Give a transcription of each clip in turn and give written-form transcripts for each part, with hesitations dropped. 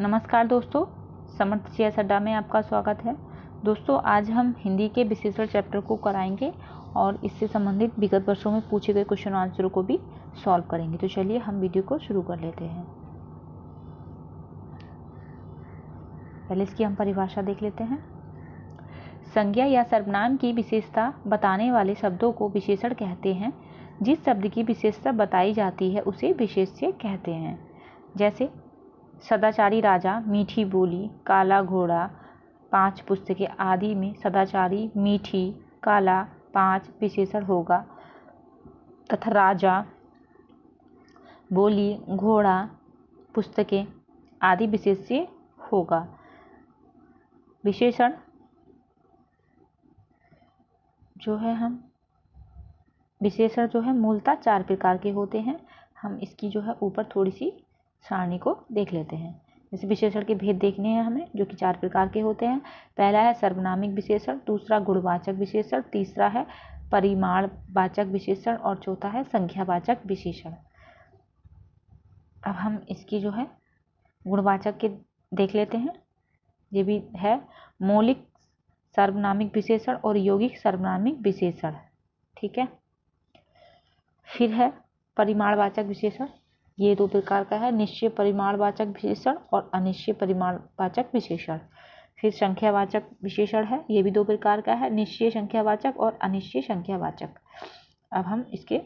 नमस्कार दोस्तों, समर्थ CS अड्डा में आपका स्वागत है। दोस्तों, आज हम हिंदी के विशेषण चैप्टर को कराएंगे और इससे संबंधित विगत वर्षों में पूछे गए क्वेश्चन आंसरों को भी सॉल्व करेंगे। तो चलिए हम वीडियो को शुरू कर लेते हैं। पहले इसकी हम परिभाषा देख लेते हैं। संज्ञा या सर्वनाम की विशेषता बताने वाले शब्दों को विशेषण कहते हैं। जिस शब्द की विशेषता बताई जाती है उसे विशेष्य कहते हैं। जैसे सदाचारी राजा, मीठी बोली, काला घोड़ा, 5 पुस्तकें आदि में सदाचारी, मीठी, काला 5 विशेषण होगा तथा राजा, बोली, घोड़ा, पुस्तकें आदि विशेष्य होगा। विशेषण जो है मूलतः 4 प्रकार के होते हैं। हम इसकी जो है ऊपर थोड़ी सी सारणी को देख लेते हैं। जैसे विशेषण के भेद देखने हैं हमें, जो कि 4 प्रकार के होते हैं। पहला है सर्वनामिक विशेषण, दूसरा गुणवाचक विशेषण, तीसरा है परिमाणवाचक विशेषण और चौथा है संख्यावाचक विशेषण। अब हम इसकी जो है गुणवाचक के देख लेते हैं। ये भी है मौलिक सर्वनामिक विशेषण और यौगिक सर्वनामिक विशेषण। ठीक है। फिर है परिमाणवाचक विशेषण, ये 2 प्रकार का है, निश्चय परिमाणवाचक विशेषण और अनिश्चय परिमाणवाचक विशेषण। फिर संख्यावाचक विशेषण है, ये भी 2 प्रकार का है, निश्चय संख्यावाचक और अनिश्चय संख्यावाचक। अब हम इसके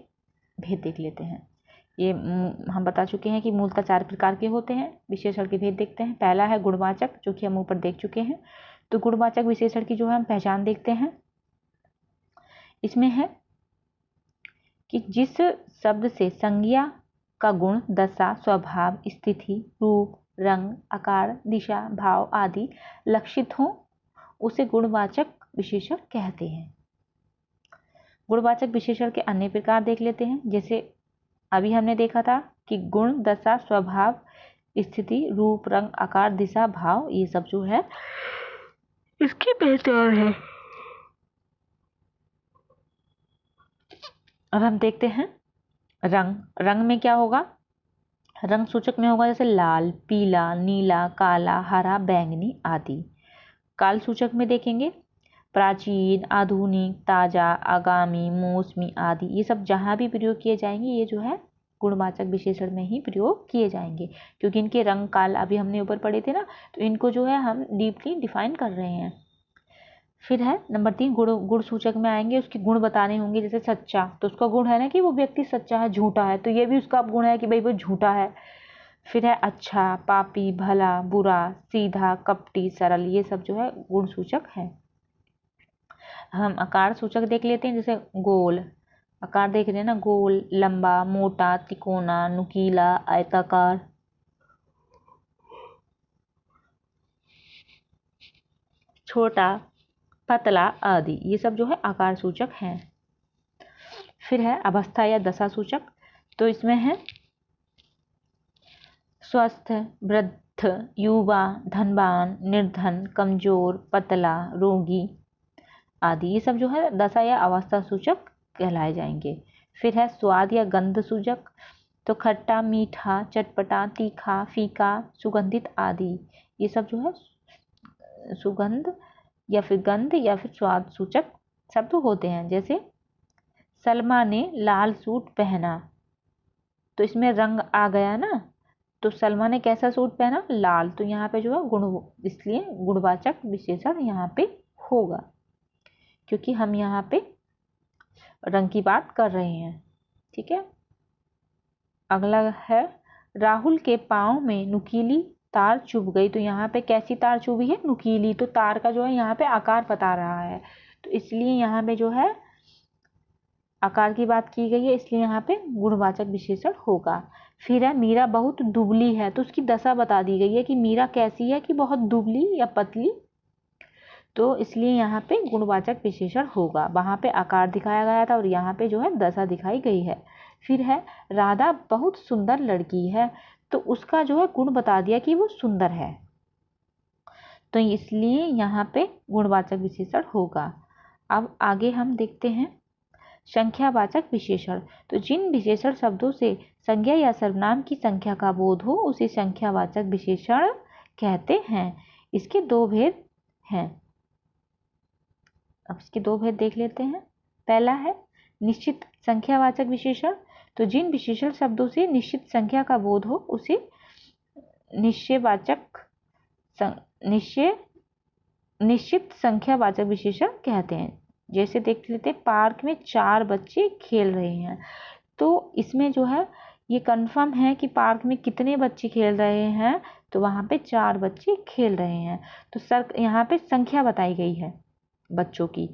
भेद देख लेते हैं। ये हम बता चुके हैं कि मूलतः 4 प्रकार के होते हैं। विशेषण के भेद देखते हैं। पहला है गुणवाचक, जो कि हम ऊपर देख चुके हैं। तो गुणवाचक विशेषण की जो है हम पहचान देखते हैं। इसमें है कि जिस शब्द से संज्ञा का गुण, दशा, स्वभाव, स्थिति, रूप, रंग, आकार, दिशा, भाव आदि लक्षित हो उसे गुणवाचक विशेषण कहते हैं। गुणवाचक विशेषण के अन्य प्रकार देख लेते हैं। जैसे अभी हमने देखा था कि गुण, दशा, स्वभाव, स्थिति, रूप, रंग, आकार, दिशा, भाव, ये सब जो है इसकी पहचान है। अब हम देखते हैं रंग। रंग में क्या होगा? रंग सूचक में होगा जैसे लाल, पीला, नीला, काला, हरा, बैंगनी आदि। काल सूचक में देखेंगे प्राचीन, आधुनिक, ताजा, आगामी, मौसमी आदि। ये सब जहाँ भी प्रयोग किए जाएंगे ये जो है गुणवाचक विशेषण में ही प्रयोग किए जाएंगे, क्योंकि इनके रंग काल अभी हमने ऊपर पढ़े थे ना, तो इनको जो है हम डीपली डिफाइन कर रहे हैं। फिर है नंबर 3 गुण सूचक में आएंगे, उसके गुण बताने होंगे। जैसे सच्चा, तो उसका गुण है ना कि वो व्यक्ति सच्चा है, झूठा है, तो ये भी उसका गुण है कि भाई वो झूठा है। फिर है अच्छा, पापी, भला, बुरा, सीधा, कपटी, सरल, ये सब जो है गुण सूचक है। हम आकार सूचक देख लेते हैं। जैसे गोल, आकार देख रहे हैं ना, गोल, लंबा, मोटा, तिकोना, नुकीला, आयताकार, छोटा, पतला आदि, ये सब जो है आकार सूचक हैं। फिर है अवस्था या दशा सूचक, तो इसमें है स्वस्थ, वृद्ध, युवा, धनवान, निर्धन, कमजोर, पतला, रोगी आदि, ये सब जो है दशा या अवस्था सूचक कहलाए जाएंगे। फिर है स्वाद या गंध सूचक, तो खट्टा, मीठा, चटपटा, तीखा, फीका, सुगंधित आदि, ये सब जो है सुगंध या फिर गंध या फिर स्वाद सूचक शब्द होते हैं। जैसे सलमा ने लाल सूट पहना, तो इसमें रंग आ गया ना, तो सलमा ने कैसा सूट पहना? लाल, तो यहाँ पे जो है गुण, इसलिए गुणवाचक विशेषण यहाँ पे होगा, क्योंकि हम यहाँ पे रंग की बात कर रहे हैं। ठीक है। अगला है राहुल के पाँव में नुकीली तार चुभ गई, तो यहाँ पे कैसी तार चुभी है? नुकीली, तो तार का जो है यहाँ पे आकार बता रहा है, तो इसलिए यहाँ पे जो है आकार की बात की गई है, इसलिए यहाँ पे गुणवाचक विशेषण होगा। फिर है मीरा बहुत दुबली है, तो उसकी दशा बता दी गई है कि मीरा कैसी है, कि बहुत दुबली या पतली, तो इसलिए यहाँ पे गुणवाचक विशेषण होगा। वहाँ पे आकार दिखाया गया था और यहाँ पे जो है दशा दिखाई गई है। फिर है राधा बहुत सुंदर लड़की है, तो उसका जो है गुण बता दिया कि वो सुंदर है, तो इसलिए यहाँ पे गुणवाचक विशेषण होगा। अब आगे हम देखते हैं संख्यावाचक विशेषण, तो जिन विशेषण शब्दों से संज्ञा या सर्वनाम की संख्या का बोध हो उसे संख्यावाचक विशेषण कहते हैं। इसके दो भेद हैं। अब इसके दो भेद देख लेते हैं। पहला है निश्चित संख्यावाचक विशेषण। तो जिन विशेषण शब्दों से निश्चित संख्या का बोध हो उसे निश्चित संख्यावाचक विशेषण कहते हैं। जैसे देख लेते हैं, पार्क में 4 बच्चे खेल रहे हैं। तो इसमें जो है ये कंफर्म है कि पार्क में कितने बच्चे खेल रहे हैं, तो वहाँ पे 4 बच्चे खेल रहे हैं। तो यहाँ पे संख्या बताई गई है बच्चों की।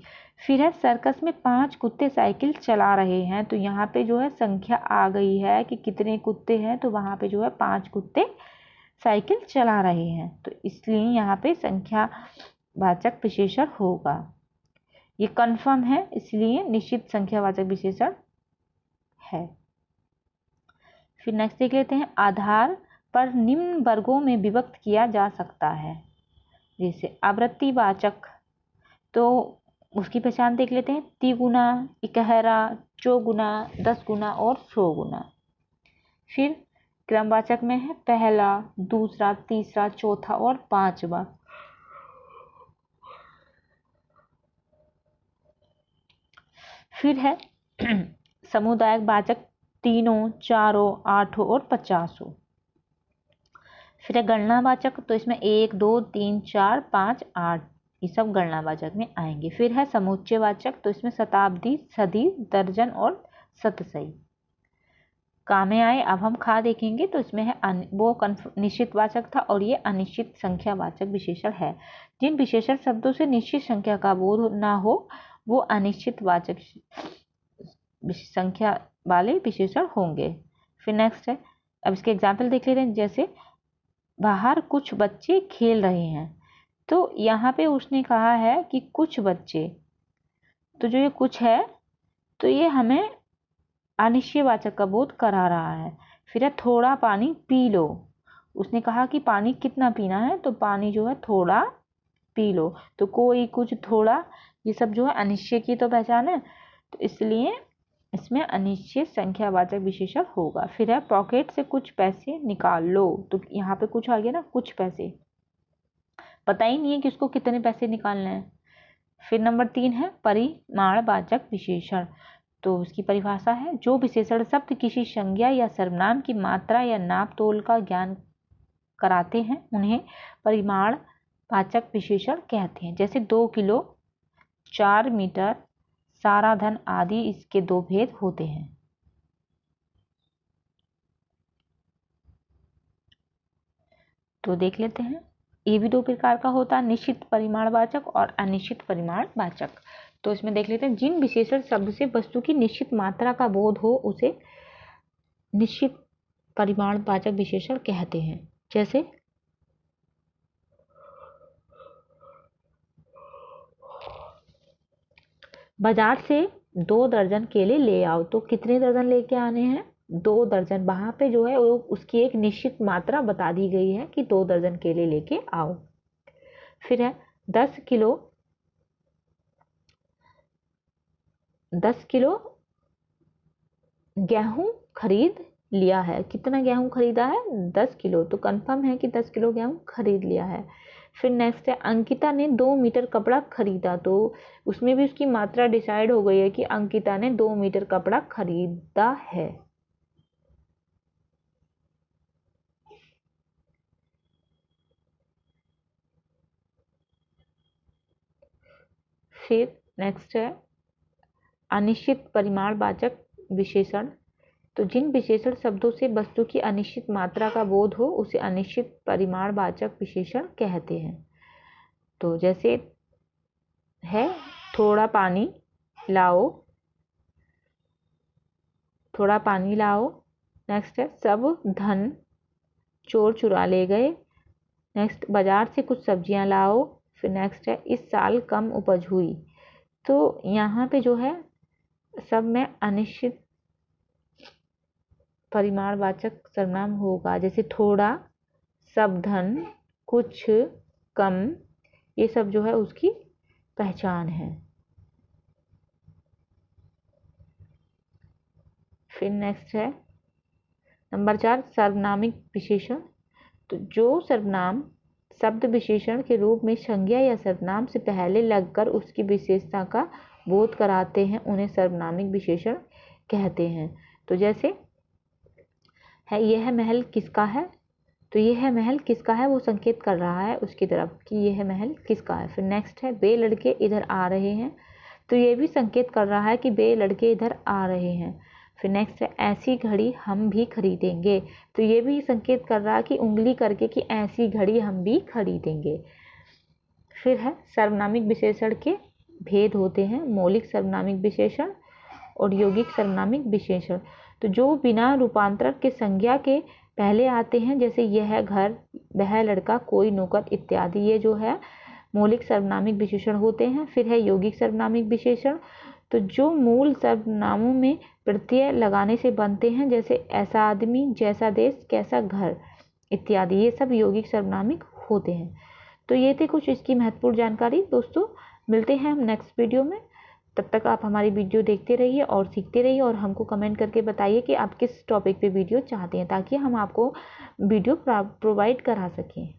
फिर है सर्कस में 5 कुत्ते साइकिल चला रहे हैं। तो यहाँ पे जो है संख्या आ गई है कि कितने कुत्ते हैं, तो वहाँ पे जो है 5 कुत्ते साइकिल चला रहे हैं। तो इसलिए यहाँ पे संख्यावाचक विशेषण होगा। ये कंफर्म है, इसलिए निश्चित संख्यावाचक विशेषण है। फिर नेक्स्ट देख लेते हैं। आधार पर निम्न वर्गों में विभक्त किया जा सकता है। जैसे आवृत्तिवाचक, तो उसकी पहचान देख लेते हैं। तिगुना, इकहरा, चौगुना, 10 गुना और 100 गुना। फिर क्रमवाचक में है पहला, दूसरा, तीसरा, चौथा और 5वां। फिर है समुदायक वाचक, तीनों, चारों, 8 और 50। फिर है गणनावाचक, तो इसमें 1, 2, 3, 4, 5, 8 ये सब गणनावाचक में आएंगे। फिर है समुच्चयवाचक, तो इसमें शताब्दी, सदी, दर्जन और शतसही काम में आए। अब हम खा देखेंगे, तो इसमें है वो निश्चित वाचक था और ये अनिश्चित संख्यावाचक विशेषण है। जिन विशेषण शब्दों से निश्चित संख्या का बोध ना हो वो अनिश्चित वाचक संख्या वाले विशेषण होंगे। फिर नेक्स्ट है, अब इसके एग्जाम्पल देख लेते हैं। जैसे बाहर कुछ बच्चे खेल रहे हैं। तो यहाँ पे उसने कहा है कि कुछ बच्चे, तो जो ये कुछ है तो ये हमें अनिश्चयवाचक का बोध करा रहा है। फिर है थोड़ा पानी पी लो। उसने कहा कि पानी कितना पीना है, तो पानी जो है थोड़ा पी लो। तो कोई, कुछ, थोड़ा ये सब जो है अनिश्चय की तो पहचान है, तो इसलिए इसमें अनिश्चित संख्यावाचक विशेषण होगा। फिर है पॉकेट से कुछ पैसे निकाल लो। तो यहाँ पे कुछ आ गया ना, कुछ पैसे, पता ही नहीं है कि उसको कितने पैसे निकालने हैं। फिर नंबर 3 है परिमाणवाचक विशेषण। तो उसकी परिभाषा है जो विशेषण शब्द किसी संज्ञा या सर्वनाम की मात्रा या नाप तोल का ज्ञान कराते हैं उन्हें परिमाणवाचक विशेषण कहते हैं। जैसे 2 किलो, 4 मीटर, सारा धन आदि इसके दो भेद होते हैं। तो देख लेते हैं, ये भी 2 प्रकार का होता है, निश्चित परिमाणवाचक और अनिश्चित परिमाणवाचक। तो इसमें देख लेते हैं, जिन विशेषण शब्द से वस्तु की निश्चित मात्रा का बोध हो उसे निश्चित परिमाणवाचक विशेषण कहते हैं। जैसे बाजार से 2 दर्जन केले ले आओ। तो कितने दर्जन लेके आने हैं? 2 दर्जन। वहां पे जो है वो उसकी एक निश्चित मात्रा बता दी गई है कि 2 दर्जन केले लेके आओ। फिर है 10 किलो गेहूं खरीद लिया है। कितना गेहूं खरीदा है? 10 किलो। तो कंफर्म है कि 10 किलो गेहूं खरीद लिया है। फिर नेक्स्ट है अंकिता ने 2 मीटर कपड़ा खरीदा। तो उसमें भी उसकी मात्रा डिसाइड हो गई है कि अंकिता ने 2 मीटर कपड़ा खरीदा है। फिर नेक्स्ट है अनिश्चित परिमाणवाचक विशेषण। तो जिन विशेषण शब्दों से वस्तु की अनिश्चित मात्रा का बोध हो उसे अनिश्चित परिमाणवाचक विशेषण कहते हैं। तो जैसे है थोड़ा पानी लाओ, थोड़ा पानी लाओ। नेक्स्ट है सब धन चोर चुरा ले गए। नेक्स्ट बाजार से कुछ सब्जियां लाओ। फिर नेक्स्ट है इस साल कम उपज हुई। तो यहाँ पे जो है सब में अनिश्चित परिमाणवाचक सर्वनाम होगा। जैसे थोड़ा, सब धन, कुछ, कम, ये सब जो है उसकी पहचान है। फिर नेक्स्ट है नंबर 4 सर्वनामिक विशेषण। तो जो सर्वनाम शब्द विशेषण के रूप में संज्ञा या सर्वनाम से पहले लगकर उसकी विशेषता का बोध कराते हैं, उन्हें सर्वनामिक विशेषण कहते हैं। तो जैसे है यह महल किसका है, तो यह महल किसका है वो संकेत कर रहा है उसकी तरफ कि यह महल किसका है। फिर नेक्स्ट है वे लड़के इधर आ रहे हैं, तो ये भी संकेत कर रहा है कि वे लड़के इधर आ रहे हैं। फिर नेक्स्ट है ऐसी घड़ी हम भी खरीदेंगे, तो ये भी संकेत कर रहा है कि उंगली करके कि ऐसी घड़ी हम भी खरीदेंगे। फिर है सर्वनामिक विशेषण के भेद होते हैं, मौलिक सर्वनामिक विशेषण और यौगिक सर्वनामिक विशेषण। तो जो बिना रूपांतरण के संज्ञा के पहले आते हैं, जैसे यह घर, वह लड़का, कोई नौकर इत्यादि, ये जो है मौलिक सर्वनामिक विशेषण होते हैं। फिर है यौगिक सर्वनामिक विशेषण, तो जो मूल सर्वनामों में प्रत्यय लगाने से बनते हैं, जैसे ऐसा आदमी, जैसा देश, कैसा घर इत्यादि, ये सब यौगिक सर्वनामिक होते हैं। तो ये थे कुछ इसकी महत्वपूर्ण जानकारी। दोस्तों मिलते हैं हम नेक्स्ट वीडियो में, तब तक आप हमारी वीडियो देखते रहिए और सीखते रहिए और हमको कमेंट करके बताइए कि आप किस टॉपिक पे वीडियो चाहते हैं, ताकि हम आपको वीडियो प्रोवाइड करा सकें।